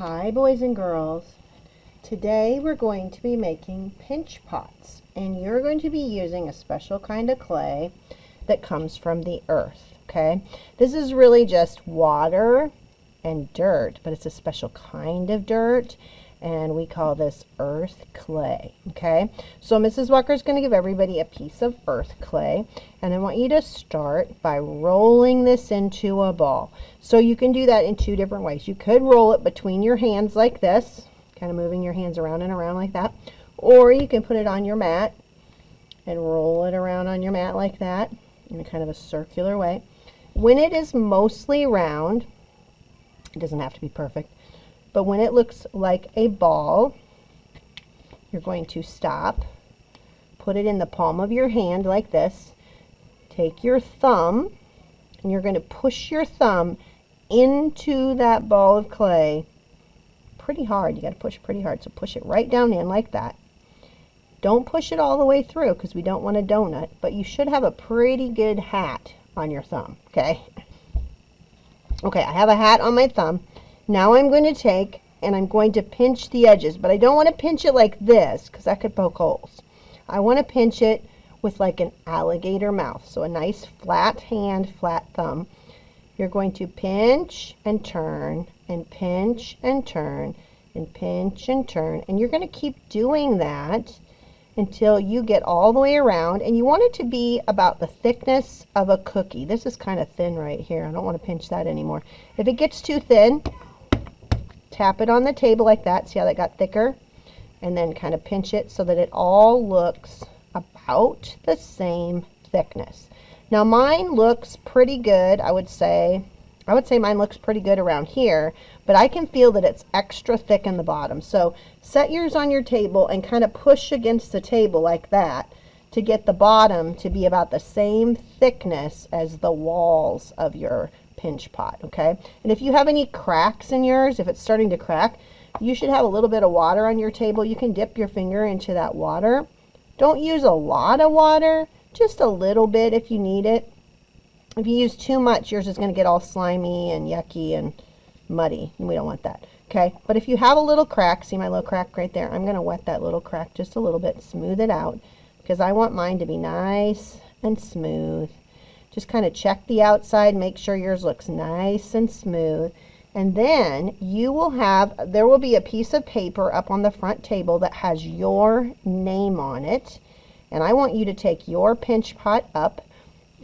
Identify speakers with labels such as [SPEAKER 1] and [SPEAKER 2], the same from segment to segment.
[SPEAKER 1] Hi boys and girls. Today we're going to be making pinch pots, and you're going to be using a special kind of clay that comes from the earth, okay? This is really just water and dirt, but it's a special kind of dirt, and we call this earth clay, okay? So Mrs. Walker is going to give everybody a piece of earth clay, and I want you to start by rolling this into a ball. So you can do that in two different ways. You could roll it between your hands like this, kind of moving your hands around and around like that, or you can put it on your mat and roll it around on your mat like that in a kind of a circular way. When it is mostly round, it doesn't have to be perfect, but when it looks like a ball, you're going to stop, put it in the palm of your hand like this, take your thumb, and you're going to push your thumb into that ball of clay pretty hard. You got to push pretty hard, so push it right down in like that. Don't push it all the way through because we don't want a donut, but you should have a pretty good hat on your thumb, okay? Okay, I have a hat on my thumb. Now I'm going to take and I'm going to pinch the edges, but I don't want to pinch it like this because that could poke holes. I want to pinch it with like an alligator mouth, so a nice flat hand, flat thumb. You're going to pinch and turn and pinch and turn and pinch and turn, and you're going to keep doing that until you get all the way around, and you want it to be about the thickness of a cookie. This is kind of thin right here. I don't want to pinch that anymore. If it gets too thin, tap it on the table like that. See how that got thicker? And then kind of pinch it so that it all looks about the same thickness. Now mine looks pretty good, I would say mine looks pretty good around here, but I can feel that it's extra thick in the bottom. So set yours on your table and kind of push against the table like that to get the bottom to be about the same thickness as the walls of your pinch pot, okay? And if you have any cracks in yours, if it's starting to crack, you should have a little bit of water on your table. You can dip your finger into that water. Don't use a lot of water, just a little bit if you need it. If you use too much, yours is going to get all slimy and yucky and muddy, and we don't want that, okay? But if you have a little crack, see my little crack right there? I'm going to wet that little crack just a little bit, smooth it out, because I want mine to be nice and smooth. Just kind of check the outside, make sure yours looks nice and smooth. And then there will be a piece of paper up on the front table that has your name on it. And I want you to take your pinch pot up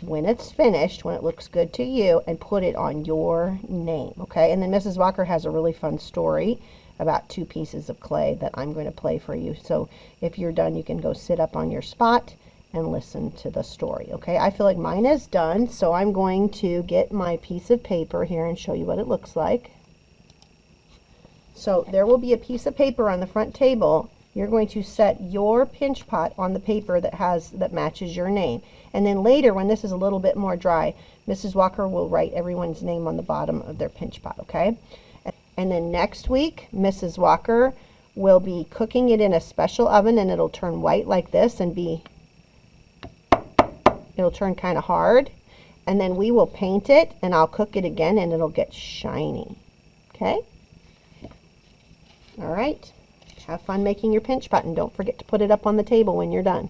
[SPEAKER 1] when it's finished, when it looks good to you, and put it on your name, okay? And then Mrs. Walker has a really fun story about two pieces of clay that I'm going to play for you. So if you're done, you can go sit up on your spot and listen to the story, okay? I feel like mine is done, so I'm going to get my piece of paper here and show you what it looks like. So there will be a piece of paper on the front table. You're going to set your pinch pot on the paper that matches your name. And then later, when this is a little bit more dry, Mrs. Walker will write everyone's name on the bottom of their pinch pot, okay? And then next week, Mrs. Walker will be cooking it in a special oven, and it'll turn white like this and it'll turn kind of hard. And then we will paint it, and I'll cook it again, and it'll get shiny, okay? All right. Have fun making your pinch pot, and don't forget to put it up on the table when you're done.